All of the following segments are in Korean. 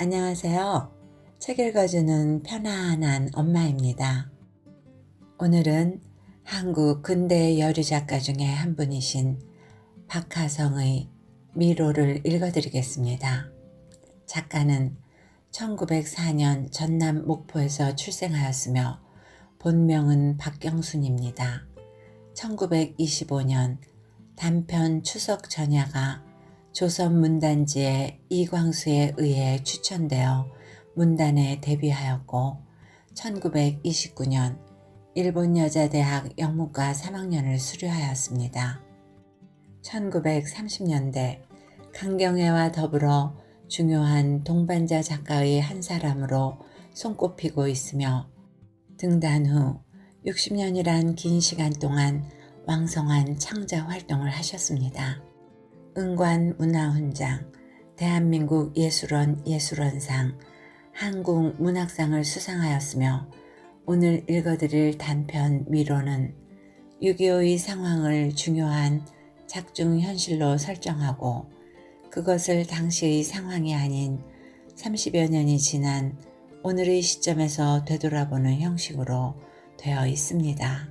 안녕하세요. 책 읽어주는 편안한 엄마입니다. 오늘은 한국 근대 여류 작가 중에 한 분이신 박하성의 미로를 읽어드리겠습니다. 작가는 1904년 전남 목포에서 출생하였으며 본명은 박경순입니다. 1925년 단편 추석 전야가 조선 문단지의 이광수에 의해 추천되어 문단에 데뷔하였고 1929년 일본 여자대학 영문과 3학년을 수료하였습니다. 1930년대 강경애와 더불어 중요한 동반자 작가의 한 사람으로 손꼽히고 있으며 등단 후 60년이란 긴 시간 동안 왕성한 창작 활동을 하셨습니다. 은관문화훈장, 대한민국 예술원 예술원상, 한국문학상을 수상하였으며 오늘 읽어드릴 단편 미로는 6.25의 상황을 중요한 작중 현실로 설정하고 그것을 당시의 상황이 아닌 30여 년이 지난 오늘의 시점에서 되돌아보는 형식으로 되어 있습니다.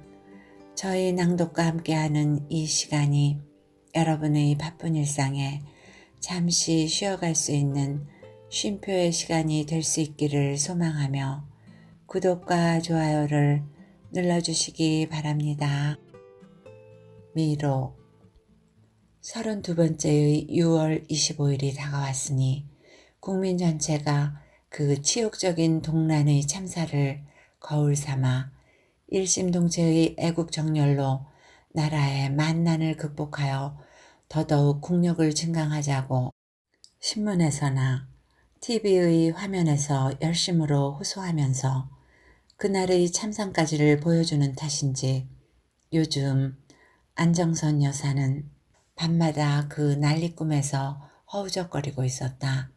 저희 낭독과 함께하는 이 시간이 여러분의 바쁜 일상에 잠시 쉬어갈 수 있는 쉼표의 시간이 될 수 있기를 소망하며 구독과 좋아요를 눌러주시기 바랍니다. 미로 32번째의 6월 25일이 다가왔으니 국민 전체가 그 치욕적인 동란의 참사를 거울 삼아 일심동체의 애국정열로 나라의 만난을 극복하여 더더욱 국력을 증강하자고 신문에서나 TV의 화면에서 열심으로 호소하면서 그날의 참상까지를 보여주는 탓인지 요즘 안정선 여사는 밤마다 그 난리 꿈에서 허우적거리고 있었다.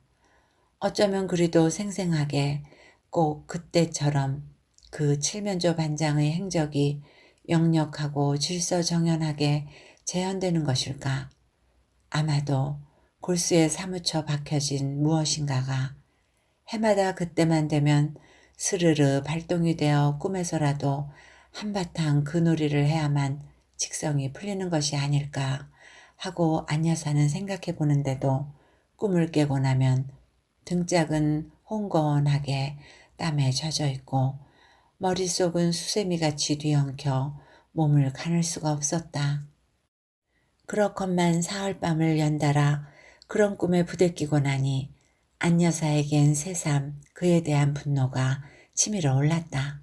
어쩌면 그리도 생생하게 꼭 그때처럼 그 칠면조 반장의 행적이 역력하고 질서정연하게 재현되는 것일까? 아마도 골수에 사무쳐 박혀진 무엇인가가 해마다 그때만 되면 스르르 발동이 되어 꿈에서라도 한바탕 그 놀이를 해야만 직성이 풀리는 것이 아닐까 하고 안 여사는 생각해 보는데도 꿈을 깨고 나면 등짝은 홍건하게 땀에 젖어 있고 머릿속은 수세미같이 뒤엉켜 몸을 가눌 수가 없었다. 그렇건만 사흘밤을 연달아 그런 꿈에 부대끼고 나니 안 여사에겐 새삼 그에 대한 분노가 치밀어 올랐다.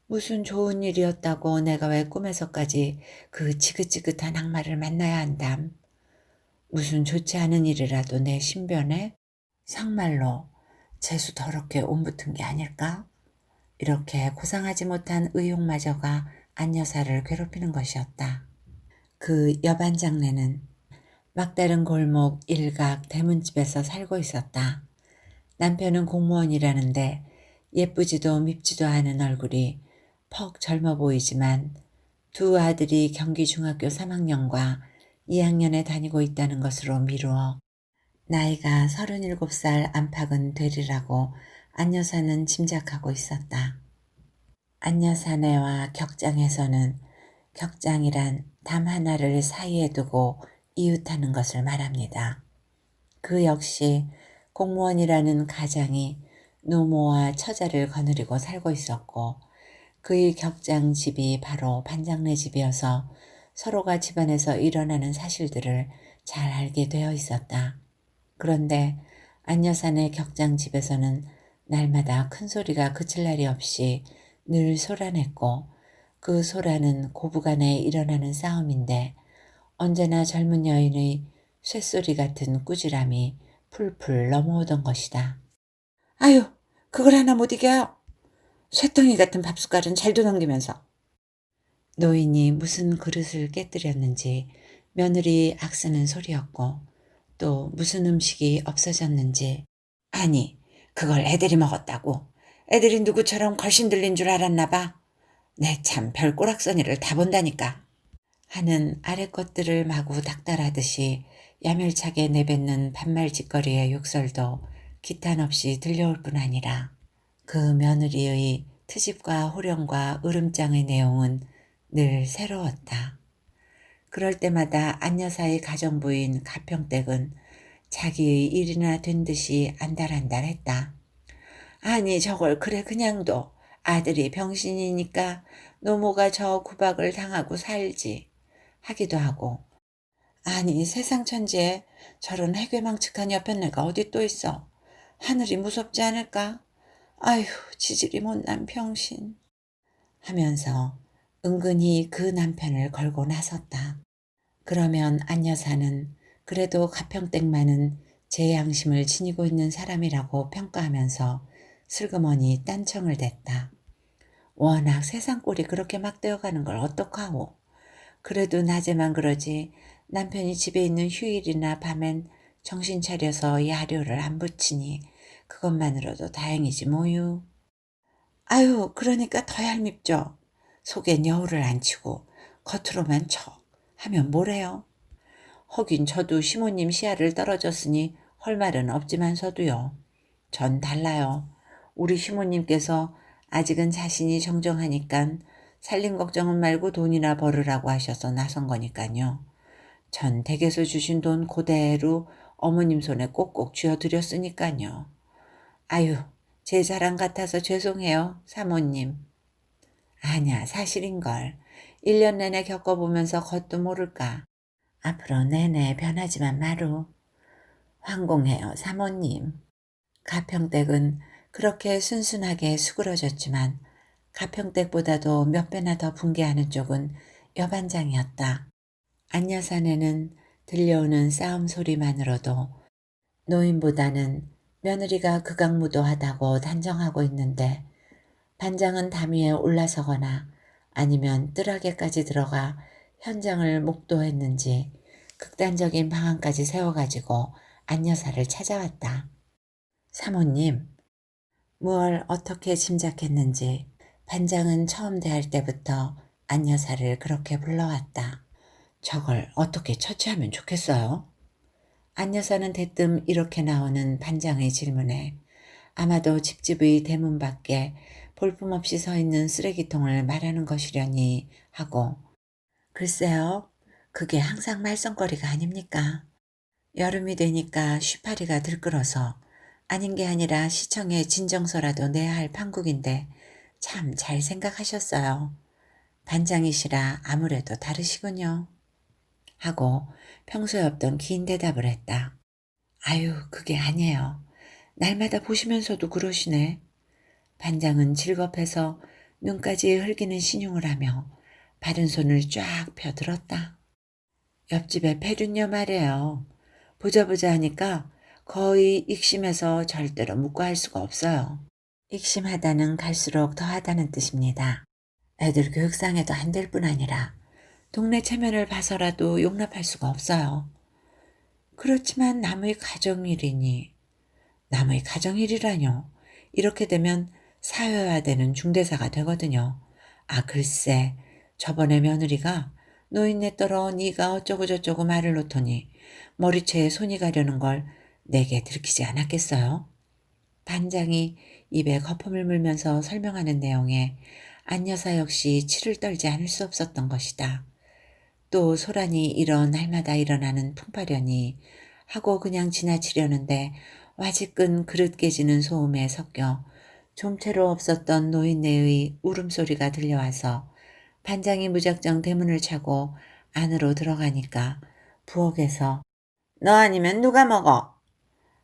무슨 좋은 일이었다고 내가 왜 꿈에서까지 그 지긋지긋한 악마를 만나야 한담. 무슨 좋지 않은 일이라도 내 신변에 상말로 재수 더럽게 옴붙은 게 아닐까? 이렇게 고상하지 못한 의욕마저가 안 여사를 괴롭히는 것이었다. 그 여반장네는 막다른 골목 일각 대문집에서 살고 있었다. 남편은 공무원이라는데 예쁘지도 밉지도 않은 얼굴이 퍽 젊어 보이지만 두 아들이 경기중학교 3학년과 2학년에 다니고 있다는 것으로 미루어 나이가 37살 안팎은 되리라고 안 여사는 짐작하고 있었다. 안 여사네와 격장에서는 격장이란 담 하나를 사이에 두고 이웃하는 것을 말합니다. 그 역시 공무원이라는 가장이 노모와 처자를 거느리고 살고 있었고 그의 격장 집이 바로 반장네 집이어서 서로가 집안에서 일어나는 사실들을 잘 알게 되어 있었다. 그런데 안 여사네 격장 집에서는 날마다 큰 소리가 그칠 날이 없이 늘 소란했고 그 소란은 고부간에 일어나는 싸움인데 언제나 젊은 여인의 쇳소리 같은 꾸지람이 풀풀 넘어오던 것이다. 아유, 그걸 하나 못 이겨요. 쇠덩이 같은 밥숟갈은 잘도 넘기면서. 노인이 무슨 그릇을 깨뜨렸는지 며느리 악쓰는 소리였고 또 무슨 음식이 없어졌는지 아니 그걸 애들이 먹었다고 애들이 누구처럼 걸신 들린 줄 알았나 봐. 내 참 별 꼬락서니를 다 본다니까 하는 아래 것들을 마구 닥달하듯이 야멸차게 내뱉는 반말짓거리의 욕설도 기탄 없이 들려올 뿐 아니라 그 며느리의 트집과 호령과 으름장의 내용은 늘 새로웠다. 그럴 때마다 안여사의 가정부인 가평댁은 자기의 일이나 된 듯이 안달안달했다. 아니 저걸 그래 그냥도 아들이 병신이니까 노모가 저 구박을 당하고 살지 하기도 하고, 아니 세상 천지에 저런 해괴망측한 여편네가 어디 또 있어. 하늘이 무섭지 않을까? 아휴 지질이 못난 병신 하면서 은근히 그 남편을 걸고 나섰다. 그러면 안여사는 그래도 가평댁만은 제 양심을 지니고 있는 사람이라고 평가하면서 슬그머니 딴청을 댔다. 워낙 세상 꼴이 그렇게 막 되어가는 걸 어떡하오. 그래도 낮에만 그러지 남편이 집에 있는 휴일이나 밤엔 정신 차려서 야료를 안 붙이니 그것만으로도 다행이지 뭐유. 아유 그러니까 더 얄밉죠. 속엔 여우를 안 치고 겉으로만 척 하면 뭐래요. 허긴 저도 시모님 시야를 떨어졌으니 할 말은 없지만서도요. 전 달라요. 우리 시모님께서 아직은 자신이 정정하니깐 살림 걱정은 말고 돈이나 벌으라고 하셔서 나선 거니까요. 전 댁에서 주신 돈 그대로 어머님 손에 꼭꼭 쥐어드렸으니까요. 아유, 제 자랑 같아서 죄송해요, 사모님. 아냐, 사실인걸. 1년 내내 겪어보면서 겉도 모를까. 앞으로 내내 변하지만 마루. 황공해요, 사모님. 가평댁은 그렇게 순순하게 수그러졌지만 가평댁보다도 몇 배나 더 붕괴하는 쪽은 여반장이었다. 안여사네는 들려오는 싸움 소리만으로도 노인보다는 며느리가 극악무도하다고 단정하고 있는데, 반장은 담 위에 올라서거나 아니면 뜰하게까지 들어가 현장을 목도했는지 극단적인 방안까지 세워가지고 안여사를 찾아왔다. 사모님, 무얼 어떻게 짐작했는지 반장은 처음 대할 때부터 안여사를 그렇게 불러왔다. 저걸 어떻게 처치하면 좋겠어요? 안여사는 대뜸 이렇게 나오는 반장의 질문에 아마도 집집의 대문 밖에 볼품없이 서 있는 쓰레기통을 말하는 것이려니 하고, 글쎄요, 그게 항상 말썽거리가 아닙니까? 여름이 되니까 쉬파리가 들끓어서 아닌 게 아니라 시청에 진정서라도 내야 할 판국인데 참 잘 생각하셨어요. 반장이시라 아무래도 다르시군요. 하고 평소에 없던 긴 대답을 했다. 아유, 그게 아니에요. 날마다 보시면서도 그러시네. 반장은 질겁해서 눈까지 흘기는 신용을 하며 바른 손을 쫙 펴들었다. 옆집에 패륜녀 말이에요. 보자 하니까 거의 익심해서 절대로 묵과할 수가 없어요. 익심하다는 갈수록 더하다는 뜻입니다. 애들 교육상에도 안 될 뿐 아니라 동네 체면을 봐서라도 용납할 수가 없어요. 그렇지만 남의 가정일이니. 남의 가정일이라뇨. 이렇게 되면 사회화되는 중대사가 되거든요. 아 글쎄, 저번에 며느리가 노인네 떨어 네가 어쩌고저쩌고 말을 놓더니 머리채에 손이 가려는 걸 내게 들키지 않았겠어요? 반장이 입에 거품을 물면서 설명하는 내용에 안여사 역시 치를 떨지 않을 수 없었던 것이다. 또 소란이 이런 날마다 일어나는 풍파련이 하고 그냥 지나치려는데 와지끈 그릇 깨지는 소음에 섞여 좀채로 없었던 노인네의 울음소리가 들려와서 반장이 무작정 대문을 차고 안으로 들어가니까 부엌에서 너 아니면 누가 먹어?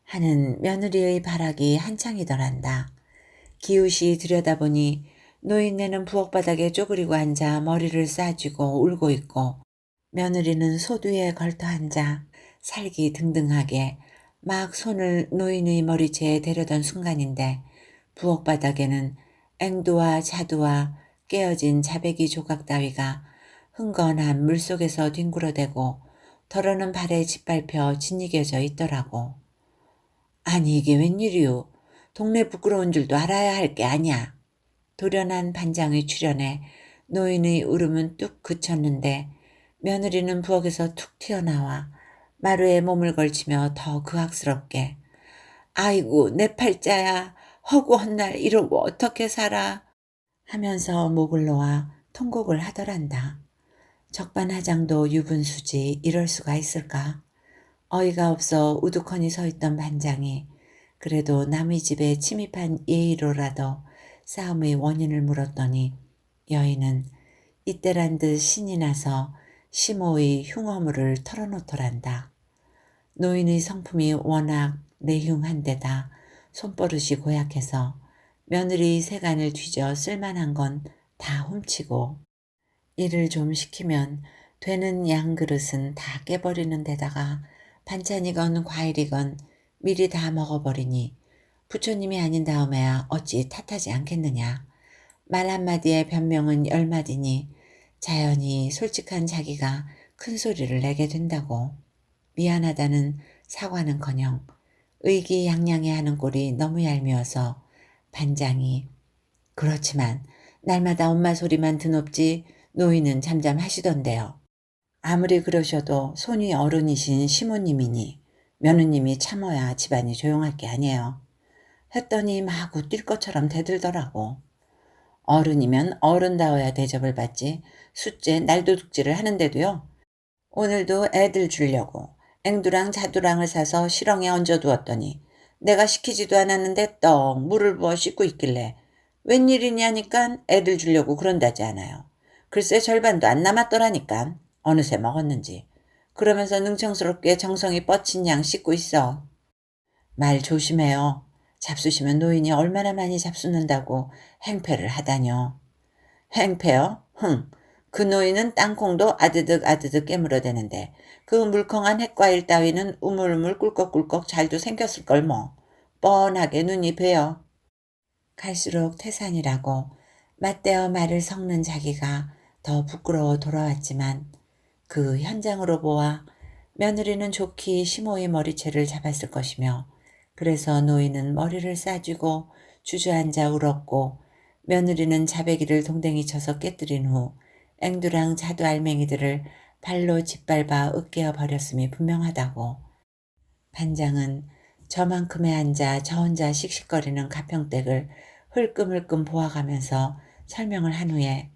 하는 며느리의 발악이 한창이더란다. 기웃이 들여다보니 노인네는 부엌 바닥에 쪼그리고 앉아 머리를 싸쥐고 울고 있고, 며느리는 소두에 걸터 앉아 살기 등등하게 막 손을 노인의 머리채에 대려던 순간인데, 부엌 바닥에는 앵두와 자두와 깨어진 자배기 조각 따위가 흥건한 물속에서 뒹굴어대고 덜어는 발에 짓밟혀 짓이겨져 있더라고. 아니 이게 웬일이오. 동네 부끄러운 줄도 알아야 할 게 아니야. 도련한 반장의 출연에 노인의 울음은 뚝 그쳤는데 며느리는 부엌에서 툭 튀어나와 마루에 몸을 걸치며 더 극악스럽게 아이고 내 팔자야. 허구한 날 이러고 어떻게 살아. 하면서 목을 놓아 통곡을 하더란다. 적반하장도 유분수지 이럴 수가 있을까. 어이가 없어 우두커니 서 있던 반장이 그래도 남의 집에 침입한 예의로라도 싸움의 원인을 물었더니 여인은 이때란 듯 신이 나서 심호의 흉어물을 털어놓더란다. 노인의 성품이 워낙 내흉한 데다 손버릇이 고약해서 며느리 세간을 뒤져 쓸만한 건 다 훔치고 일을 좀 시키면 되는 양 그릇은 다 깨버리는 데다가 반찬이건 과일이건 미리 다 먹어버리니 부처님이 아닌 다음에야 어찌 탓하지 않겠느냐. 말 한마디에 변명은 10마디니 자연히 솔직한 자기가 큰 소리를 내게 된다고. 미안하다는 사과는커녕 의기양양해하는 꼴이 너무 얄미워서 반장이 그렇지만 날마다 엄마 소리만 드높지 노인은 잠잠하시던데요. 아무리 그러셔도 손이 어른이신 시모님이니 며느님이 참어야 집안이 조용할 게 아니에요. 했더니 마구 뛸 것처럼 대들더라고. 어른이면 어른다워야 대접을 받지 숫째 날도둑질을 하는데도요. 오늘도 애들 주려고 앵두랑 자두랑을 사서 실ong에 얹어두었더니 내가 시키지도 않았는데 떡 물을 부어 씻고 있길래 웬일이냐니깐 애들 주려고 그런다지 않아요. 글쎄 절반도 안 남았더라니깐. 어느새 먹었는지. 그러면서 능청스럽게 정성이 뻗친 양 씻고 있어. 말 조심해요. 잡수시면 노인이 얼마나 많이 잡수는다고 행패를 하다뇨. 행패요? 흥. 그 노인은 땅콩도 아드득 아드득 깨물어대는데 그 물컹한 핵과일 따위는 우물우물 꿀꺽꿀꺽 잘도 생겼을걸 뭐. 뻔하게 눈이 배어. 갈수록 태산이라고 맞대어 말을 섞는 자기가 더 부끄러워 돌아왔지만 그 현장으로 보아 며느리는 좋게 심호의 머리채를 잡았을 것이며 그래서 노인은 머리를 싸쥐고 주저앉아 울었고 며느리는 자배기를 동댕이 쳐서 깨뜨린 후 앵두랑 자두 알맹이들을 발로 짓밟아 으깨어 버렸음이 분명하다고. 반장은 저만큼에 앉아 저 혼자 씩씩거리는 가평댁을 흘끔흘끔 보아가면서 설명을 한 후에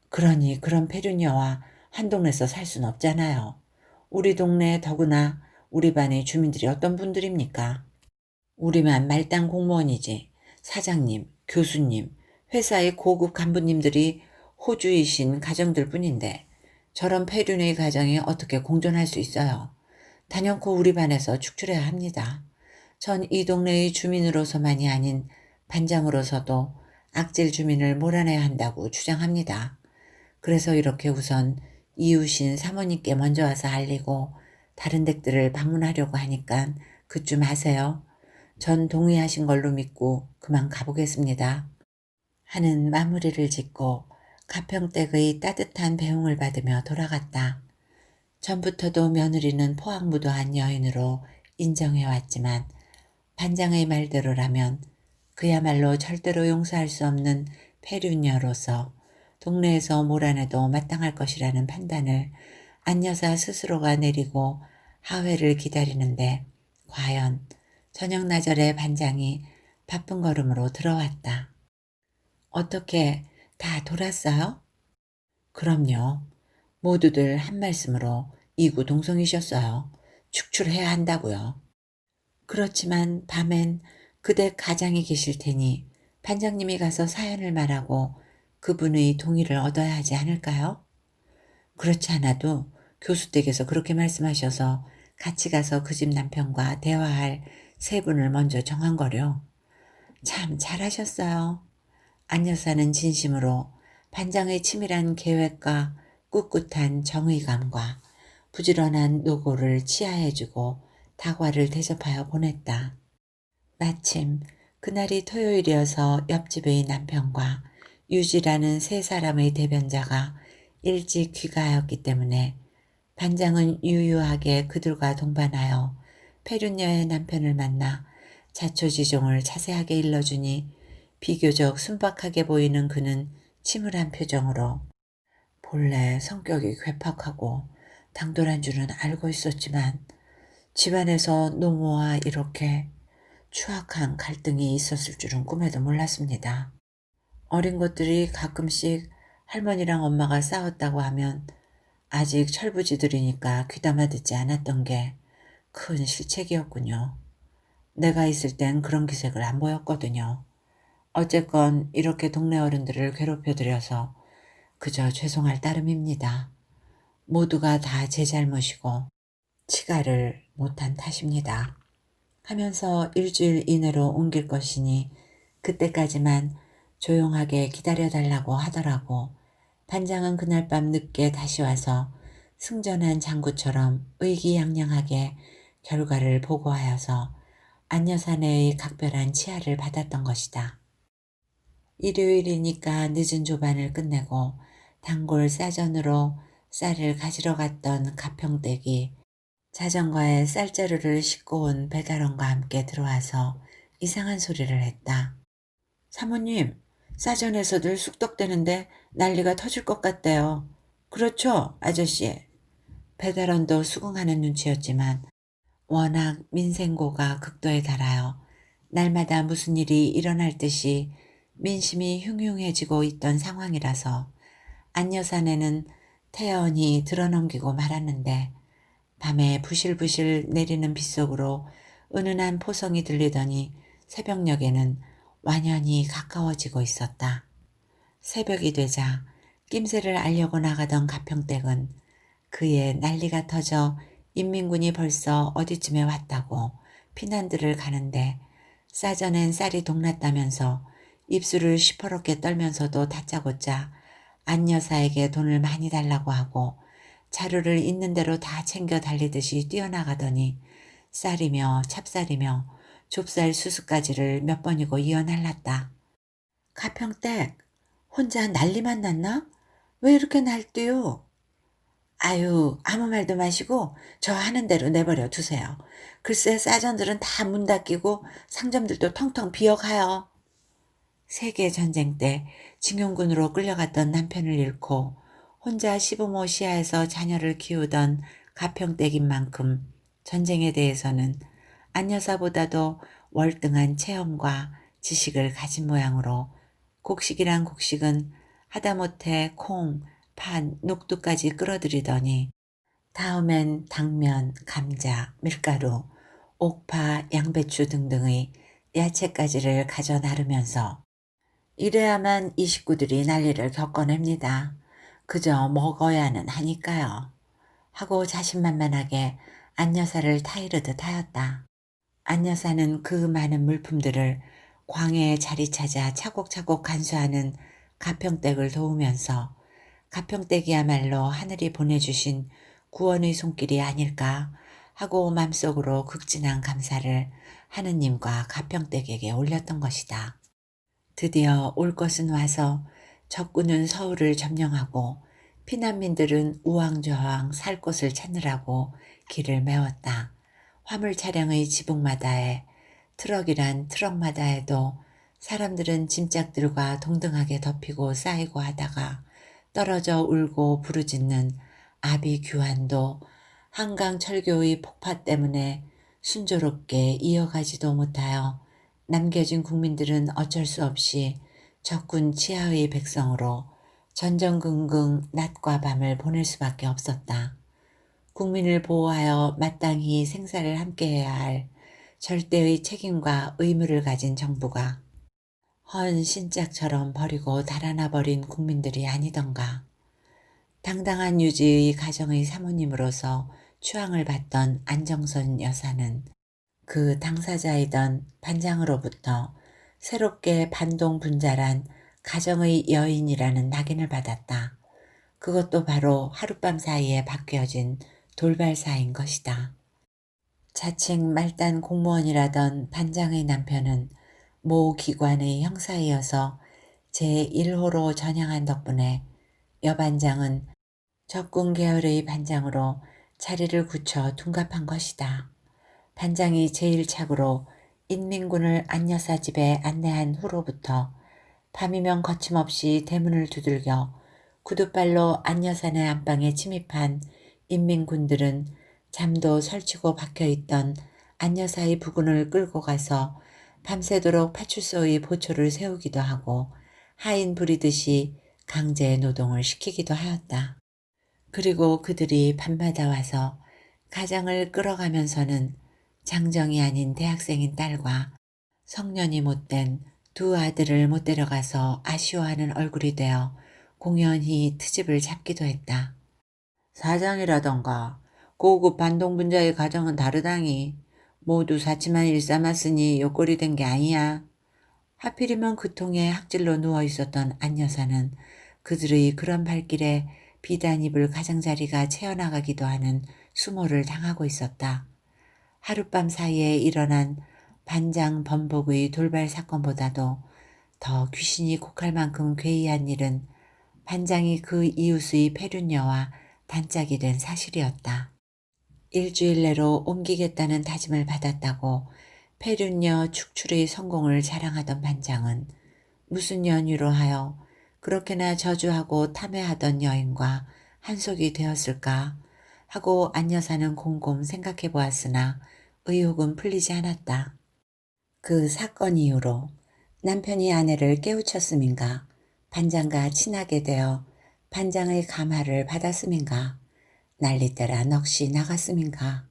그러니 그런 폐륜녀와 한 동네에서 살 순 없잖아요. 우리 동네에 더구나 우리 반의 주민들이 어떤 분들입니까? 우리만 말단 공무원이지 사장님, 교수님, 회사의 고급 간부님들이 호주이신 가정들 뿐인데 저런 폐륜의 가정이 어떻게 공존할 수 있어요. 단연코 우리 반에서 축출해야 합니다. 전 이 동네의 주민으로서만이 아닌 반장으로서도 악질 주민을 몰아내야 한다고 주장합니다. 그래서 이렇게 우선 이웃인 사모님께 먼저 와서 알리고 다른 댁들을 방문하려고 하니까 그쯤 하세요. 전 동의하신 걸로 믿고 그만 가보겠습니다. 하는 마무리를 짓고 가평댁의 따뜻한 배웅을 받으며 돌아갔다. 전부터도 며느리는 포악무도한 여인으로 인정해왔지만 반장의 말대로라면 그야말로 절대로 용서할 수 없는 폐륜녀로서 동네에서 몰아내도 마땅할 것이라는 판단을 안여사 스스로가 내리고 하회를 기다리는데 과연 저녁나절에 반장이 바쁜 걸음으로 들어왔다. 어떻게 다 돌았어요? 그럼요. 모두들 한 말씀으로 이구동성이셨어요. 축출해야 한다고요. 그렇지만 밤엔 그대 가장이 계실 테니 반장님이 가서 사연을 말하고 그분의 동의를 얻어야 하지 않을까요? 그렇지 않아도 교수 댁에서 그렇게 말씀하셔서 같이 가서 그 집 남편과 대화할 세 분을 먼저 정한 거려. 참 잘하셨어요. 안 여사는 진심으로 반장의 치밀한 계획과 꿋꿋한 정의감과 부지런한 노고를 치하해주고 다과를 대접하여 보냈다. 마침 그날이 토요일이어서 옆집의 남편과 유지라는 세 사람의 대변자가 일찍 귀가하였기 때문에 반장은 유유하게 그들과 동반하여 폐륜녀의 남편을 만나 자초지종을 자세하게 일러주니 비교적 순박하게 보이는 그는 침울한 표정으로 본래 성격이 괴팍하고 당돌한 줄은 알고 있었지만 집안에서 노모와 이렇게 추악한 갈등이 있었을 줄은 꿈에도 몰랐습니다. 어린 것들이 가끔씩 할머니랑 엄마가 싸웠다고 하면 아직 철부지들이니까 귀담아 듣지 않았던 게 큰 실책이었군요. 내가 있을 땐 그런 기색을 안 보였거든요. 어쨌건 이렇게 동네 어른들을 괴롭혀드려서 그저 죄송할 따름입니다. 모두가 다 제 잘못이고 치가를 못한 탓입니다. 하면서 일주일 이내로 옮길 것이니 그때까지만 조용하게 기다려달라고 하더라고. 반장은 그날 밤 늦게 다시 와서 승전한 장구처럼 의기양양하게 결과를 보고하여서 안여사네의 각별한 치하를 받았던 것이다. 일요일이니까 늦은 조반을 끝내고 단골 싸전으로 쌀을 가지러 갔던 가평댁이 자전거에 쌀자루를 싣고 온 배달원과 함께 들어와서 이상한 소리를 했다. 사모님, 싸전에서들 쑥덕대는데 난리가 터질 것 같대요. 그렇죠, 아저씨. 배달원도 수긍하는 눈치였지만 워낙 민생고가 극도에 달하여 날마다 무슨 일이 일어날 듯이 민심이 흉흉해지고 있던 상황이라서 안여사네는 태연히 들어넘기고 말았는데 밤에 부실부실 내리는 빗속으로 은은한 포성이 들리더니 새벽녘에는 완연히 가까워지고 있었다. 새벽이 되자 낌새를 알려고 나가던 가평댁은 그의 난리가 터져 인민군이 벌써 어디쯤에 왔다고 피난들을 가는데 싸전엔 쌀이 동났다면서 입술을 시퍼렇게 떨면서도 다짜고짜 안여사에게 돈을 많이 달라고 하고 자루를 있는 대로 다 챙겨 달리듯이 뛰어나가더니 쌀이며 찹쌀이며 좁쌀 수수까지를 몇 번이고 이어 날랐다. 가평댁, 혼자 난리만 났나? 왜 이렇게 날뛰어? 아유, 아무 말도 마시고 저 하는 대로 내버려 두세요. 글쎄 싸전들은 다 문 닫히고 상점들도 텅텅 비어가요. 세계전쟁 때 징용군으로 끌려갔던 남편을 잃고 혼자 시부모 시야에서 자녀를 키우던 가평댁인 만큼 전쟁에 대해서는 안여사보다도 월등한 체험과 지식을 가진 모양으로 곡식이란 곡식은 하다못해 콩, 판, 녹두까지 끌어들이더니 다음엔 당면, 감자, 밀가루, 옥파, 양배추 등등의 야채까지를 가져 나르면서 이래야만 이 식구들이 난리를 겪어냅니다. 그저 먹어야는 하니까요. 하고 자신만만하게 안여사를 타이르듯 하였다. 안여사는 그 많은 물품들을 광해에 자리 찾아 차곡차곡 간수하는 가평댁을 도우면서 가평댁이야말로 하늘이 보내주신 구원의 손길이 아닐까 하고 맘속으로 극진한 감사를 하느님과 가평댁에게 올렸던 것이다. 드디어 올 것은 와서 적군은 서울을 점령하고 피난민들은 우왕좌왕 살 곳을 찾느라고 길을 메웠다. 화물 차량의 지붕마다에 트럭이란 트럭마다에도 사람들은 짐짝들과 동등하게 덮이고 쌓이고 하다가 떨어져 울고 부르짖는 아비 규환도 한강 철교의 폭파 때문에 순조롭게 이어가지도 못하여 남겨진 국민들은 어쩔 수 없이 적군 치하의 백성으로 전전긍긍 낮과 밤을 보낼 수밖에 없었다. 국민을 보호하여 마땅히 생사를 함께해야 할 절대의 책임과 의무를 가진 정부가 헌 신짝처럼 버리고 달아나 버린 국민들이 아니던가. 당당한 유지의 가정의 사모님으로서 추앙을 받던 안정선 여사는 그 당사자이던 반장으로부터 새롭게 반동분자란 가정의 여인이라는 낙인을 받았다. 그것도 바로 하룻밤 사이에 바뀌어진 돌발사인 것이다. 자칭 말단 공무원이라던 반장의 남편은 모 기관의 형사이어서 제1호로 전향한 덕분에 여반장은 적군 계열의 반장으로 자리를 굳혀 둔갑한 것이다. 반장이 제1착으로 인민군을 안여사 집에 안내한 후로부터 밤이면 거침없이 대문을 두들겨 구둣발로 안여사네 안방에 침입한 인민군들은 잠도 설치고 박혀있던 안여사의 부군을 끌고 가서 밤새도록 파출소의 보초를 세우기도 하고 하인 부리듯이 강제 노동을 시키기도 하였다. 그리고 그들이 밤마다 와서 가장을 끌어가면서는 장정이 아닌 대학생인 딸과 성년이 못된 두 아들을 못 데려가서 아쉬워하는 얼굴이 되어 공연히 트집을 잡기도 했다. 사장이라던가 고급 반동분자의 가정은 다르다니. 모두 사치만 일삼았으니 요꼴이 된 게 아니야. 하필이면 그 통에 학질로 누워있었던 안여사는 그들의 그런 발길에 비단입을 가장자리가 채어나가기도 하는 수모를 당하고 있었다. 하룻밤 사이에 일어난 반장 번복의 돌발 사건보다도 더 귀신이 곡할 만큼 괴이한 일은 반장이 그 이웃의 페륜녀와 단짝이 된 사실이었다. 일주일 내로 옮기겠다는 다짐을 받았다고 페륜녀 축출의 성공을 자랑하던 반장은 무슨 연유로 하여 그렇게나 저주하고 탐해하던 여인과 한속이 되었을까 하고 안여사는 곰곰 생각해 보았으나 의혹은 풀리지 않았다. 그 사건 이후로 남편이 아내를 깨우쳤음인가, 반장과 친하게 되어 반장의 감화를 받았음인가, 난리때라 넋이 나갔음인가.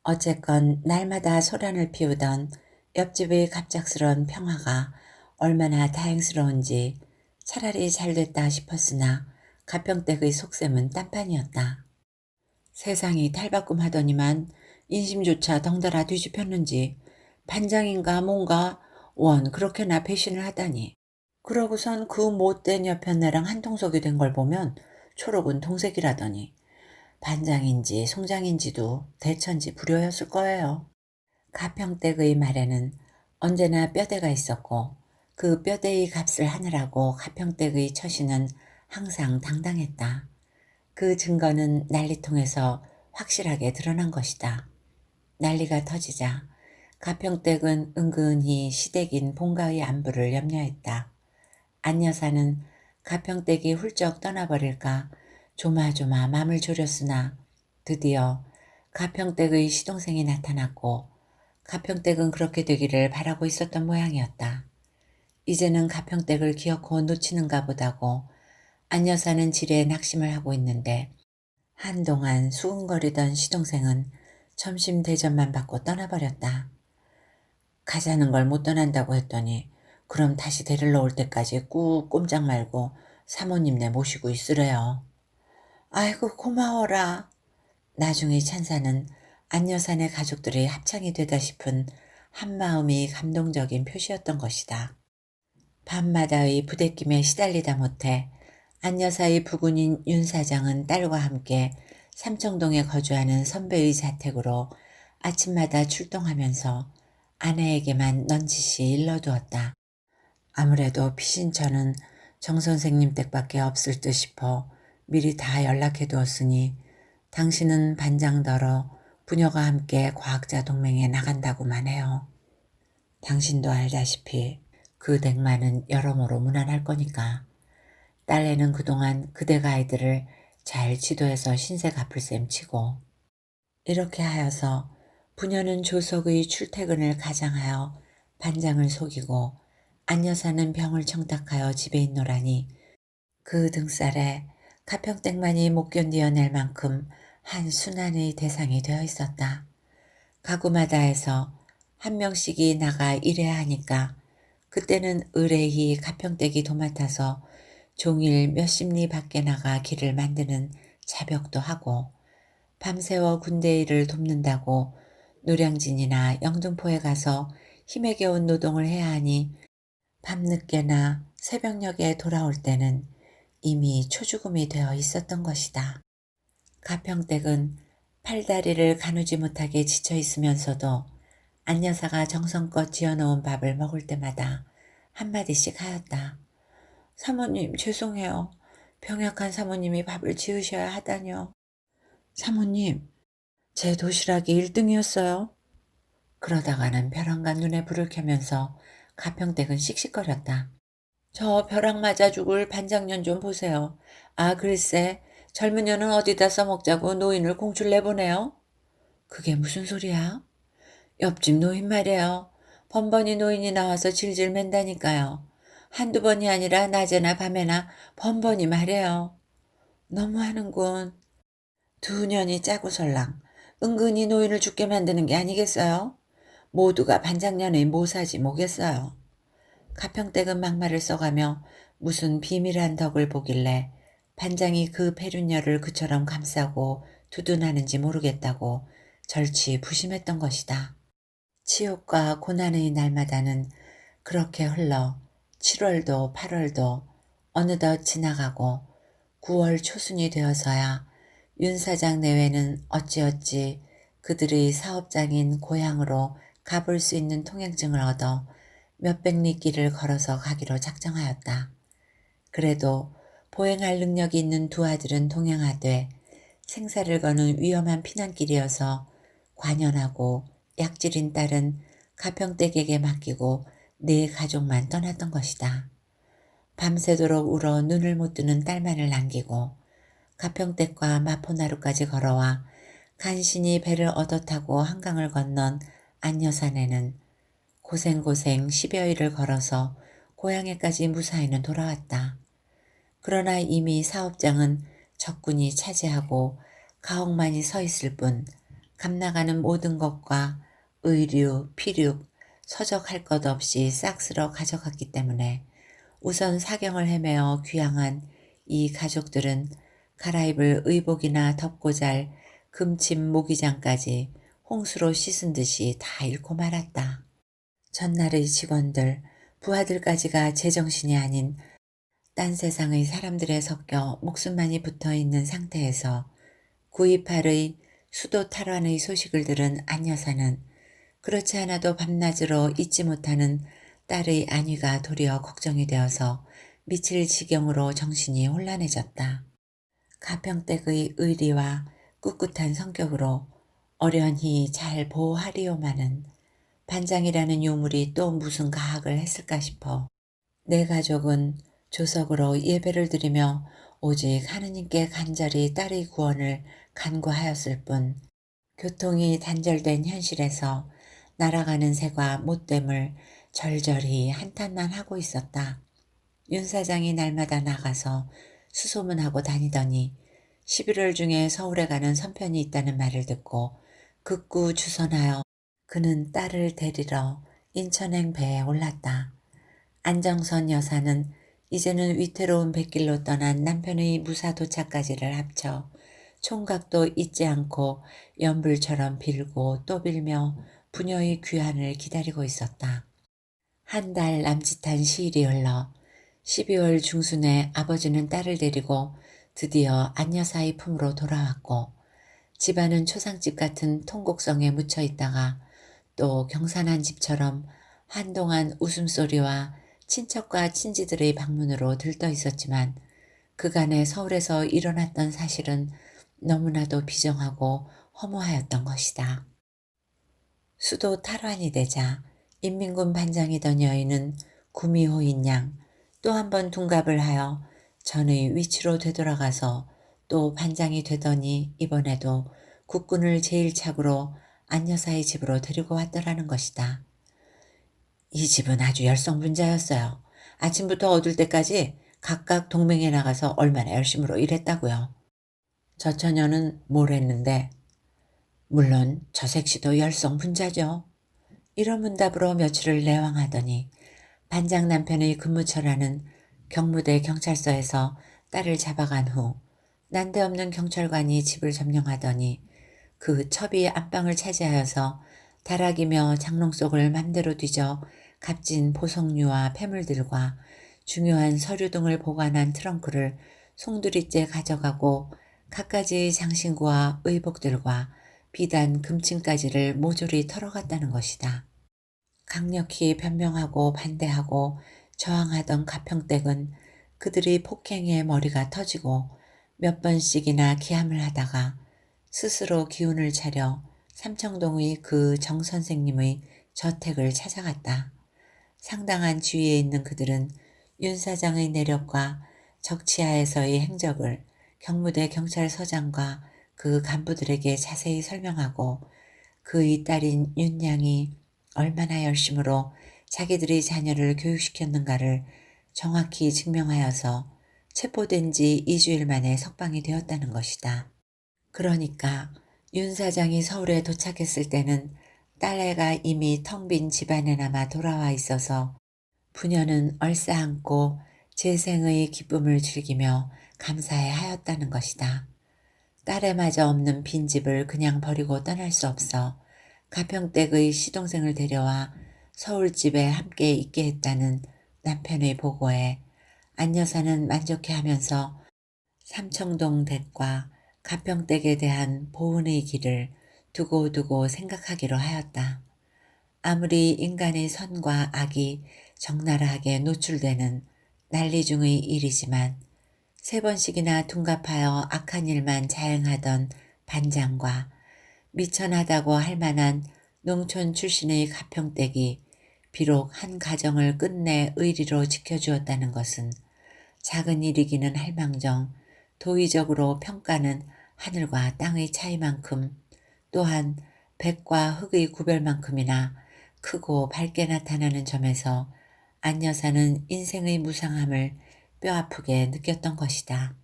어쨌건 날마다 소란을 피우던 옆집의 갑작스러운 평화가 얼마나 다행스러운지 차라리 잘됐다 싶었으나 가평댁의 속셈은 딴판이었다. 세상이 탈바꿈하더니만 인심조차 덩달아 뒤집혔는지 반장인가 뭔가 원 그렇게나 배신을 하다니. 그러고선 그 못된 여편네랑 한통속이 된 걸 보면 초록은 동색이라더니 반장인지 송장인지도 대천지 불효였을 거예요. 가평댁의 말에는 언제나 뼈대가 있었고 그 뼈대의 값을 하느라고 가평댁의 처신은 항상 당당했다. 그 증거는 난리통에서 확실하게 드러난 것이다. 난리가 터지자 가평댁은 은근히 시댁인 본가의 안부를 염려했다. 안여사는 가평댁이 훌쩍 떠나버릴까 조마조마 맘을 졸였으나 드디어 가평댁의 시동생이 나타났고 가평댁은 그렇게 되기를 바라고 있었던 모양이었다. 이제는 가평댁을 기어코 놓치는가 보다고 안여사는 지레 낙심을 하고 있는데 한동안 수군거리던 시동생은 점심 대접만 받고 떠나버렸다. 가자는 걸 못 떠난다고 했더니 그럼 다시 데리러 올 때까지 꾹 꼼짝 말고 사모님네 모시고 있으래요. 아이고 고마워라. 나중의 찬사는 안여사네 가족들의 합창이 되다 싶은 한마음이 감동적인 표시였던 것이다. 밤마다의 부대낌에 시달리다 못해 안여사의 부군인 윤 사장은 딸과 함께 삼청동에 거주하는 선배의 자택으로 아침마다 출동하면서 아내에게만 넌지시 일러두었다. 아무래도 피신처는 정 선생님 댁밖에 없을 듯 싶어 미리 다 연락해 두었으니 당신은 반장더러 부녀가 함께 과학자 동맹에 나간다고만 해요. 당신도 알다시피 그 댁만은 여러모로 무난할 거니까. 딸내는 그동안 그대가 아이들을 잘 지도해서 신세 갚을 셈 치고. 이렇게 하여서 부녀는 조석의 출퇴근을 가장하여 반장을 속이고 안여사는 병을 청탁하여 집에 있노라니 그 등살에 가평댁만이 못 견디어낼 만큼 한 순환의 대상이 되어 있었다. 가구마다에서 한 명씩이 나가 일해야 하니까 그때는 의뢰히 가평댁이 도맡아서 종일 몇십 리 밖에 나가 길을 만드는 자벽도 하고 밤새워 군대 일을 돕는다고 노량진이나 영등포에 가서 힘에 겨운 노동을 해야 하니 밤늦게나 새벽녘에 돌아올 때는 이미 초죽음이 되어 있었던 것이다. 가평댁은 팔다리를 가누지 못하게 지쳐 있으면서도 안여사가 정성껏 지어놓은 밥을 먹을 때마다 한마디씩 하였다. 사모님 죄송해요. 병약한 사모님이 밥을 지으셔야 하다뇨. 사모님, 제 도시락이 1등이었어요. 그러다가는 벼랑간 눈에 불을 켜면서 가평댁은 씩씩거렸다. 저 벼락 맞아 죽을 반장년 좀 보세요. 아 글쎄 젊은 년은 어디다 써먹자고 노인을 공출 내보내요? 그게 무슨 소리야? 옆집 노인 말이에요. 번번이 노인이 나와서 질질 맨다니까요. 한두 번이 아니라 낮에나 밤에나 번번이 말이에요. 너무하는군. 두 년이 짜고설랑 은근히 노인을 죽게 만드는 게 아니겠어요? 모두가 반장년의 모사지 뭐겠어요. 가평댁은 막말을 써가며 무슨 비밀한 덕을 보길래 반장이 그 폐륜녀를 그처럼 감싸고 두둔하는지 모르겠다고 절치 부심했던 것이다. 치욕과 고난의 날마다는 그렇게 흘러 7월도 8월도 어느덧 지나가고 9월 초순이 되어서야 윤 사장 내외는 어찌어찌 그들의 사업장인 고향으로 가볼 수 있는 통행증을 얻어 몇백 리 길을 걸어서 가기로 작정하였다. 그래도 보행할 능력이 있는 두 아들은 동행하되 생사를 거는 위험한 피난길이어서 관연하고 약질인 딸은 가평댁에게 맡기고 네 가족만 떠났던 것이다. 밤새도록 울어 눈을 못 뜨는 딸만을 남기고 가평댁과 마포나루까지 걸어와 간신히 배를 얻어 타고 한강을 건넌 안여사네는 고생고생 10여일을 걸어서 고향에까지 무사히는 돌아왔다. 그러나 이미 사업장은 적군이 차지하고 가옥만이 서 있을 뿐 값나가는 모든 것과 의류, 피륙, 서적할 것 없이 싹 쓸어 가져갔기 때문에 우선 사경을 헤매어 귀향한 이 가족들은 갈아입을 의복이나 덮고 잘 금침 모기장까지 홍수로 씻은 듯이 다 잃고 말았다. 전날의 직원들, 부하들까지가 제정신이 아닌 딴 세상의 사람들에 섞여 목숨만이 붙어있는 상태에서 9.28의 수도 탈환의 소식을 들은 안 여사는 그렇지 않아도 밤낮으로 잊지 못하는 딸의 안위가 도리어 걱정이 되어서 미칠 지경으로 정신이 혼란해졌다. 가평댁의 의리와 꿋꿋한 성격으로 어련히 잘 보호하리오마는 반장이라는 유물이 또 무슨 가학을 했을까 싶어 내 가족은 조석으로 예배를 드리며 오직 하느님께 간절히 딸의 구원을 간구하였을 뿐 교통이 단절된 현실에서 날아가는 새가 못됨을 절절히 한탄만 하고 있었다. 윤 사장이 날마다 나가서 수소문하고 다니더니 11월 중에 서울에 가는 선편이 있다는 말을 듣고 극구 주선하여 그는 딸을 데리러 인천행 배에 올랐다. 안정선 여사는 이제는 위태로운 백길로 떠난 남편의 무사 도착까지를 합쳐 총각도 잊지 않고 연불처럼 빌고 또 빌며 부녀의 귀환을 기다리고 있었다. 한 달 남짓한 시일이 흘러 12월 중순에 아버지는 딸을 데리고 드디어 안여사의 품으로 돌아왔고 집안은 초상집 같은 통곡성에 묻혀 있다가 또 경산한 집처럼 한동안 웃음소리와 친척과 친지들의 방문으로 들떠 있었지만 그간에 서울에서 일어났던 사실은 너무나도 비정하고 허무하였던 것이다. 수도 탈환이 되자 인민군 반장이던 여인은 구미호인 양 또 한 번 둔갑을 하여 전의 위치로 되돌아가서 또 반장이 되더니 이번에도 국군을 제1착으로 안여사의 집으로 데리고 왔더라는 것이다. 이 집은 아주 열성분자였어요. 아침부터 어둘 때까지 각각 동맹에 나가서 얼마나 열심으로 일했다고요. 저 처녀는 뭘 했는데 물론 저 색시도 열성분자죠. 이런 문답으로 며칠을 내왕하더니 반장 남편의 근무처라는 경무대 경찰서에서 딸을 잡아간 후 난데없는 경찰관이 집을 점령하더니 그 첩이 안방을 차지하여서 다락이며 장롱 속을 맘대로 뒤져 값진 보석류와 폐물들과 중요한 서류 등을 보관한 트렁크를 송두리째 가져가고 갖가지 장신구와 의복들과 비단 금침까지를 모조리 털어갔다는 것이다. 강력히 변명하고 반대하고 저항하던 가평댁은 그들의 폭행에 머리가 터지고 몇 번씩이나 기함을 하다가 스스로 기운을 차려 삼청동의 그 정 선생님의 저택을 찾아갔다. 상당한 지위에 있는 그들은 윤 사장의 내력과 적치하에서의 행적을 경무대 경찰서장과 그 간부들에게 자세히 설명하고 그의 딸인 윤양이 얼마나 열심으로 자기들의 자녀를 교육시켰는가를 정확히 증명하여서 체포된 지 2주일 만에 석방이 되었다는 것이다. 그러니까 윤 사장이 서울에 도착했을 때는 딸애가 이미 텅 빈 집안에 남아 돌아와 있어서 부녀는 얼싸안고 재생의 기쁨을 즐기며 감사해 하였다는 것이다. 딸애마저 없는 빈집을 그냥 버리고 떠날 수 없어 가평댁의 시동생을 데려와 서울집에 함께 있게 했다는 남편의 보고에 안 여사는 만족해하면서 삼청동 댁과 가평댁에 대한 보은의 길을 두고두고 생각하기로 하였다. 아무리 인간의 선과 악이 적나라하게 노출되는 난리 중의 일이지만 3번씩이나 둔갑하여 악한 일만 자행하던 반장과 미천하다고 할 만한 농촌 출신의 가평댁이 비록 한 가정을 끝내 의리로 지켜주었다는 것은 작은 일이기는 할망정 도의적으로 평가는 하늘과 땅의 차이만큼 또한 백과 흙의 구별만큼이나 크고 밝게 나타나는 점에서 안 여사는 인생의 무상함을 뼈아프게 느꼈던 것이다.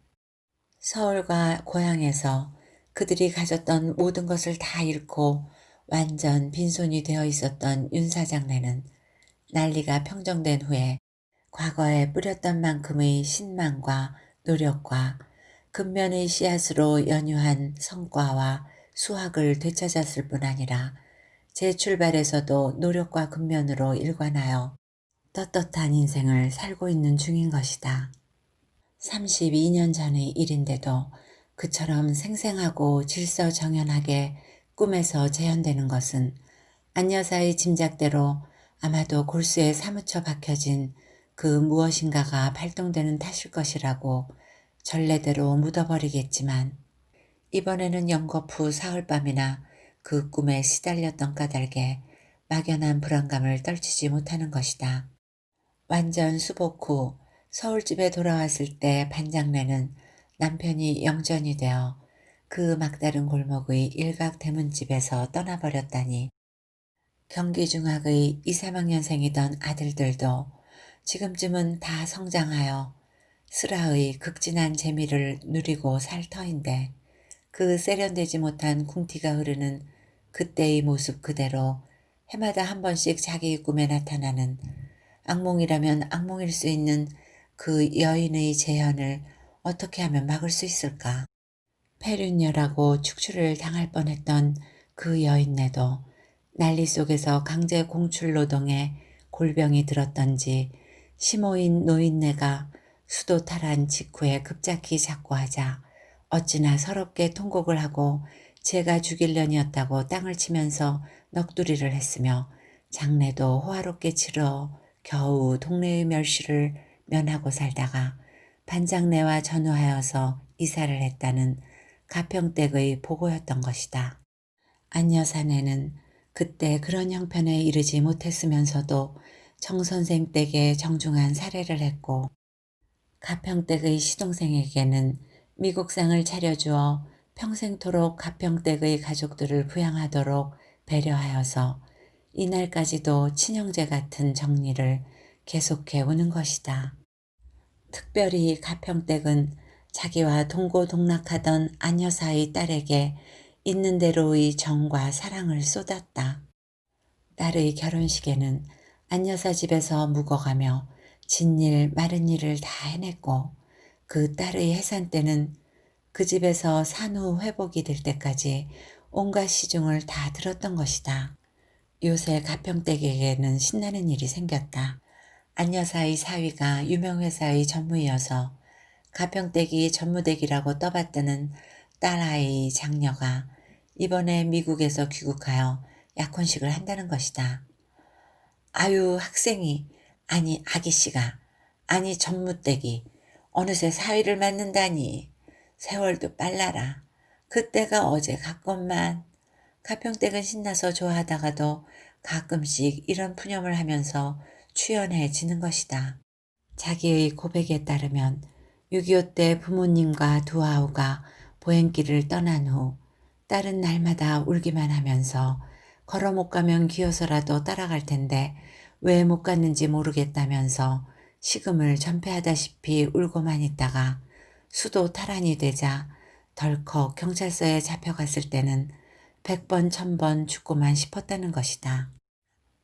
서울과 고향에서 그들이 가졌던 모든 것을 다 잃고 완전 빈손이 되어 있었던 윤 사장네는 난리가 평정된 후에 과거에 뿌렸던 만큼의 신망과 노력과 근면의 씨앗으로 연유한 성과와 수확을 되찾았을 뿐 아니라 재출발에서도 노력과 근면으로 일관하여 떳떳한 인생을 살고 있는 중인 것이다. 32년 전의 일인데도 그처럼 생생하고 질서정연하게 꿈에서 재현되는 것은 안 여사의 짐작대로 아마도 골수에 사무쳐 박혀진 그 무엇인가가 발동되는 탓일 것이라고 전례대로 묻어버리겠지만 이번에는 연거푸 사흘밤이나 그 꿈에 시달렸던 까닭에 막연한 불안감을 떨치지 못하는 것이다. 완전 수복 후 서울집에 돌아왔을 때 반장네는 남편이 영전이 되어 그 막다른 골목의 일각 대문집에서 떠나버렸다니 경기중학의 2, 3학년생이던 아들들도 지금쯤은 다 성장하여 슬아의 극진한 재미를 누리고 살 터인데 그 세련되지 못한 궁티가 흐르는 그때의 모습 그대로 해마다 한 번씩 자기 꿈에 나타나는 악몽이라면 악몽일 수 있는 그 여인의 재현을 어떻게 하면 막을 수 있을까? 폐륜녀라고 축출을 당할 뻔했던 그 여인네도 난리 속에서 강제 공출 노동에 골병이 들었던지 시모인 노인네가 수도 탈한 직후에 급작히 작고하자 어찌나 서럽게 통곡을 하고 제가 죽일년이었다고 땅을 치면서 넋두리를 했으며 장례도 호화롭게 치러 겨우 동네의 멸시를 면하고 살다가 반장내와 전우하여서 이사를 했다는 가평댁의 보고였던 것이다. 안 여사네는 그때 그런 형편에 이르지 못했으면서도 정선생 댁에 정중한 사례를 했고 가평댁의 시동생에게는 미국상을 차려주어 평생토록 가평댁의 가족들을 부양하도록 배려하여서 이날까지도 친형제 같은 정리를 계속해 오는 것이다. 특별히 가평댁은 자기와 동고동락하던 안 여사의 딸에게 있는 대로의 정과 사랑을 쏟았다. 딸의 결혼식에는 안 여사 집에서 묵어가며 진일 마른 일을 다 해냈고 그 딸의 해산 때는 그 집에서 산후 회복이 될 때까지 온갖 시중을 다 들었던 것이다. 요새 가평댁에게는 신나는 일이 생겼다. 안 여사의 사위가 유명회사의 전무이어서 가평댁이 전무댁이라고 떠받드는 딸아이 장녀가 이번에 미국에서 귀국하여 약혼식을 한다는 것이다. 아유 학생이 아니 아기씨가 아니 전무댁이 어느새 사위를 맞는다니 세월도 빨라라. 그때가 어제 같건만. 가평댁은 신나서 좋아하다가도 가끔씩 이런 푸념을 하면서 추연해지는 것이다. 자기의 고백에 따르면 6.25 때 부모님과 두 아우가 보행길을 떠난 후 딸은 날마다 울기만 하면서 걸어 못 가면 기어서라도 따라갈 텐데 왜 못 갔는지 모르겠다면서 식음을 전폐하다시피 울고만 있다가 수도 탈환이 되자 덜컥 경찰서에 잡혀갔을 때는 100번 1000번 죽고만 싶었다는 것이다.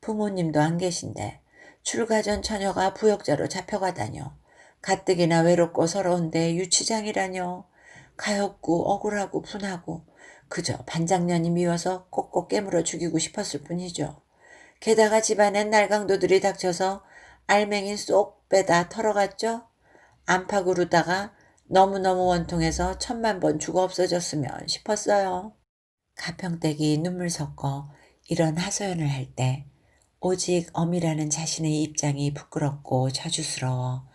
부모님도 안 계신데 출가 전 처녀가 부역자로 잡혀가다뇨. 가뜩이나 외롭고 서러운데 유치장이라뇨. 가엾고 억울하고 분하고 그저 반장년이 미워서 꼭꼭 깨물어 죽이고 싶었을 뿐이죠. 게다가 집안엔 날강도들이 닥쳐서 알맹이 쏙 빼다 털어갔죠. 안팎 으로다가 너무너무 원통해서 1000만 번 죽어 없어졌으면 싶었어요. 가평댁이 눈물 섞어 이런 하소연을 할 때 오직 엄이라는 자신의 입장이 부끄럽고 저주스러워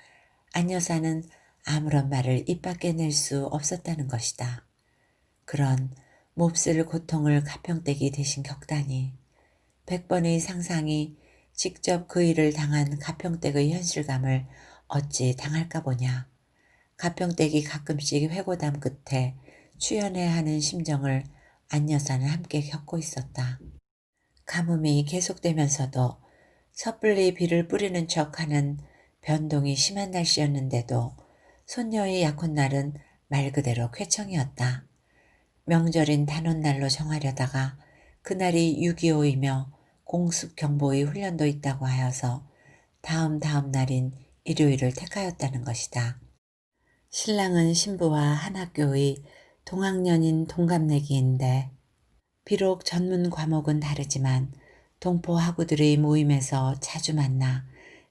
안 여사는 아무런 말을 입 밖에 낼 수 없었다는 것이다. 그런 몹쓸 고통을 가평댁이 대신 겪다니 100번의 상상이 직접 그 일을 당한 가평댁의 현실감을 어찌 당할까 보냐. 가평댁이 가끔씩 회고담 끝에 추연해야 하는 심정을 안 여사는 함께 겪고 있었다. 가뭄이 계속되면서도 섣불리 비를 뿌리는 척하는 변동이 심한 날씨였는데도 손녀의 약혼날은 말 그대로 쾌청이었다. 명절인 단오날로 정하려다가 그날이 6.25이며 공습경보의 훈련도 있다고 하여서 다음 날인 일요일을 택하였다는 것이다. 신랑은 신부와 한 학교의 동학년인 동갑내기인데 비록 전문 과목은 다르지만 동포 학우들의 모임에서 자주 만나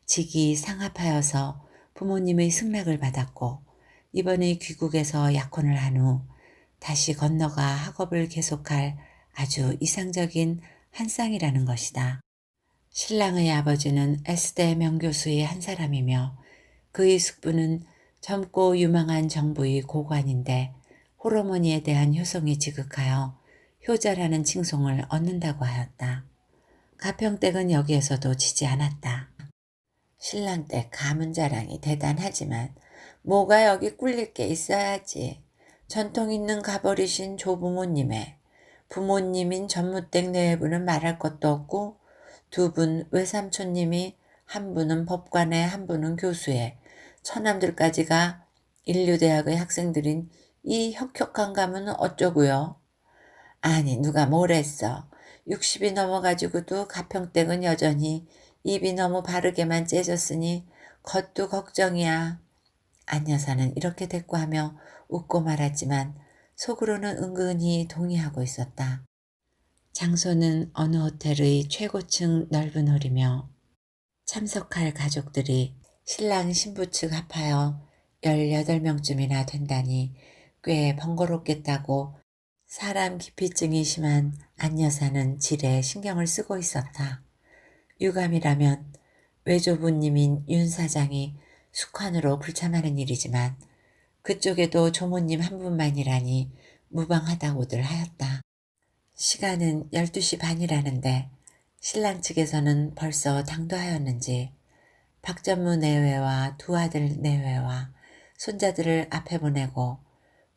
직이 상합하여서 부모님의 승낙을 받았고 이번에 귀국에서 약혼을 한 후 다시 건너가 학업을 계속할 아주 이상적인 한 쌍이라는 것이다. 신랑의 아버지는 S대 명교수의 한 사람이며 그의 숙부는 젊고 유망한 정부의 고관인데 홀어머니에 대한 효성이 지극하여 효자라는 칭송을 얻는다고 하였다. 가평댁은 여기에서도 지지 않았다. 신랑댁 가문 자랑이 대단하지만 뭐가 여기 꿀릴 게 있어야지. 전통 있는 가버리신 조부모님의 부모님인 전무댁 내외부는 말할 것도 없고 두 분 외삼촌님이 한 분은 법관에 한 분은 교수에 처남들까지가 인류대학의 학생들인 이 혁혁한 가문은 어쩌고요? 아니 누가 뭐랬어. 60이 넘어가지고도 가평댁은 여전히 입이 너무 바르게만 째졌으니 겉도 걱정이야. 안 여사는 이렇게 대꾸하며 웃고 말았지만 속으로는 은근히 동의하고 있었다. 장소는 어느 호텔의 최고층 넓은 홀이며 참석할 가족들이 신랑 신부 측 합하여 18명쯤이나 된다니 꽤 번거롭겠다고 사람 기피증이 심한 안 여사는 지레 신경을 쓰고 있었다. 유감이라면 외조부님인 윤 사장이 숙환으로 불참하는 일이지만 그쪽에도 조모님 한 분만이라니 무방하다고들 하였다. 시간은 12시 반이라는데 신랑 측에서는 벌써 당도하였는지 박전무 내외와 두 아들 내외와 손자들을 앞에 보내고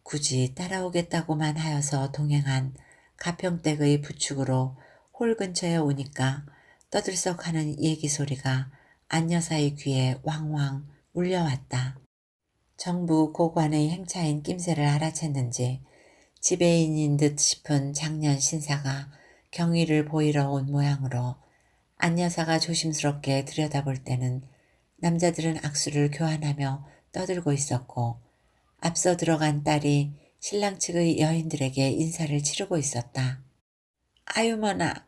굳이 따라오겠다고만 하여서 동행한 가평댁의 부축으로 홀 근처에 오니까 떠들썩하는 얘기 소리가 안 여사의 귀에 왕왕 울려왔다. 정부 고관의 행차인 낌새를 알아챘는지 지배인인 듯 싶은 장년 신사가 경의를 보이러 온 모양으로 안 여사가 조심스럽게 들여다볼 때는 남자들은 악수를 교환하며 떠들고 있었고 앞서 들어간 딸이 신랑 측의 여인들에게 인사를 치르고 있었다. 아유머나.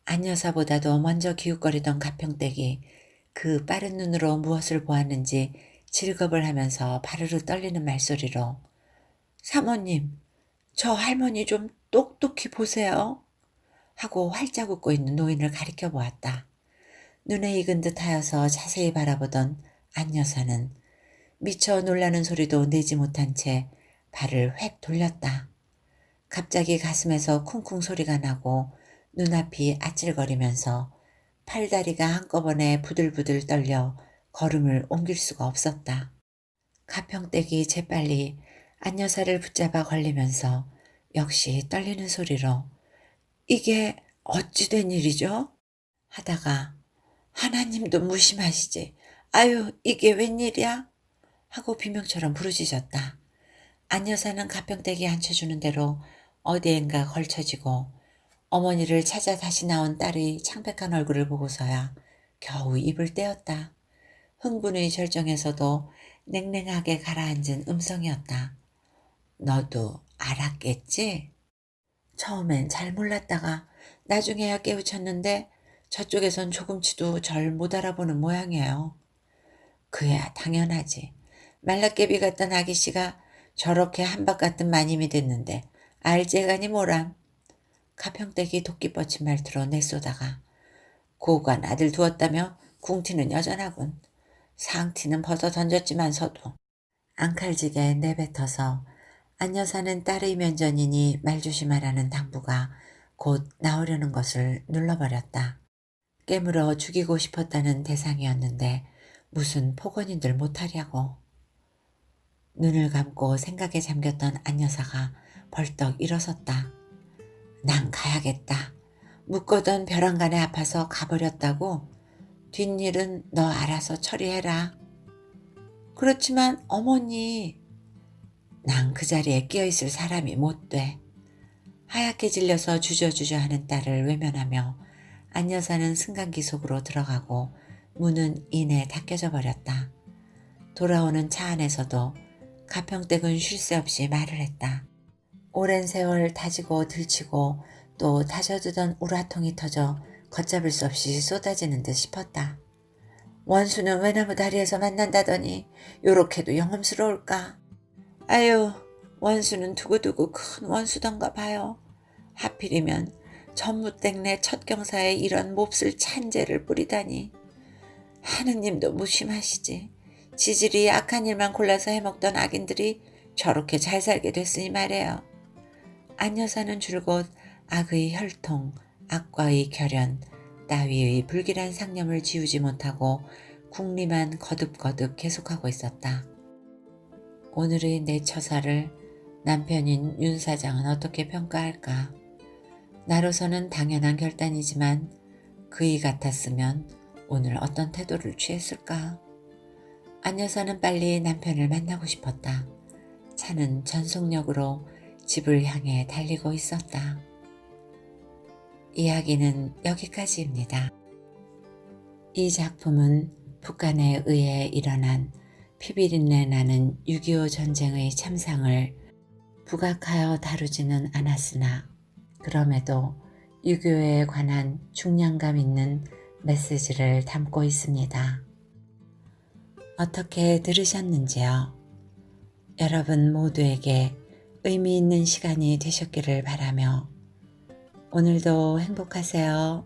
안 여사보다도 먼저 기웃거리던 가평댁이 그 빠른 눈으로 무엇을 보았는지 질겁을 하면서 바르르 떨리는 말소리로 사모님, 저 할머니 좀 똑똑히 보세요. 하고 활짝 웃고 있는 노인을 가리켜 보았다. 눈에 익은 듯 하여서 자세히 바라보던 안 여사는 미처 놀라는 소리도 내지 못한 채 발을 획 돌렸다. 갑자기 가슴에서 쿵쿵 소리가 나고 눈앞이 아찔거리면서 팔다리가 한꺼번에 부들부들 떨려 걸음을 옮길 수가 없었다. 가평댁이 재빨리 안 여사를 붙잡아 걸리면서 역시 떨리는 소리로 이게 어찌 된 일이죠? 하다가 하나님도 무심하시지. 아유, 이게 웬일이야? 하고 비명처럼 부르짖었다. 안 여사는 가평댁이 앉혀주는 대로 어디엔가 걸쳐지고 어머니를 찾아 다시 나온 딸의 창백한 얼굴을 보고서야 겨우 입을 떼었다. 흥분의 절정에서도 냉랭하게 가라앉은 음성이었다. 너도 알았겠지? 처음엔 잘 몰랐다가 나중에야 깨우쳤는데 저쪽에선 조금치도 절 못 알아보는 모양이에요. 그야 당연하지. 말라깨비 같던 아기씨가 저렇게 한박 같은 마님이 됐는데 알재간이 뭐람. 가평댁이 도끼 뻗친 말투로 내쏘다가 고관 아들 두었다며 궁티는 여전하군. 상티는 벗어 던졌지만서도 앙칼지게 내뱉어서 안 여사는 딸의 면전이니 말조심하라는 당부가 곧 나오려는 것을 눌러버렸다. 깨물어 죽이고 싶었다는 대상이었는데 무슨 폭언인들 못하랴고. 눈을 감고 생각에 잠겼던 안 여사가 벌떡 일어섰다. 난 가야겠다. 묵거던 벼랑간에 아파서 가버렸다고? 뒷일은 너 알아서 처리해라. 그렇지만 어머니, 난 그 자리에 끼어있을 사람이 못 돼. 하얗게 질려서 주저주저 하는 딸을 외면하며 안 여사는 승강기 속으로 들어가고 문은 이내 닫혀져 버렸다. 돌아오는 차 안에서도 가평댁은 쉴 새 없이 말을 했다. 오랜 세월 다지고 들치고 또 다져두던 우라통이 터져 걷잡을 수 없이 쏟아지는 듯 싶었다. 원수는 외나무 다리에서 만난다더니 요렇게도 영험스러울까? 아유, 원수는 두고두고 큰 원수던가 봐요. 하필이면 전무땡네 첫 경사에 이런 몹쓸 찬재를 뿌리다니. 하느님도 무심하시지. 지질이 악한 일만 골라서 해먹던 악인들이 저렇게 잘 살게 됐으니 말이에요. 안 여사는 줄곧 악의 혈통, 악과의 결연, 따위의 불길한 상념을 지우지 못하고 궁리만 거듭거듭 계속하고 있었다. 오늘의 내 처사를 남편인 윤 사장은 어떻게 평가할까? 나로서는 당연한 결단이지만 그이 같았으면 오늘 어떤 태도를 취했을까? 안 여사는 빨리 남편을 만나고 싶었다. 차는 전속력으로 집을 향해 달리고 있었다. 이야기는 여기까지입니다. 이 작품은 북한에 의해 일어난 피비린내 나는 6.25 전쟁의 참상을 부각하여 다루지는 않았으나 그럼에도 6.25에 관한 중량감 있는 메시지를 담고 있습니다. 어떻게 들으셨는지요? 여러분 모두에게 의미 있는 시간이 되셨기를 바라며 오늘도 행복하세요.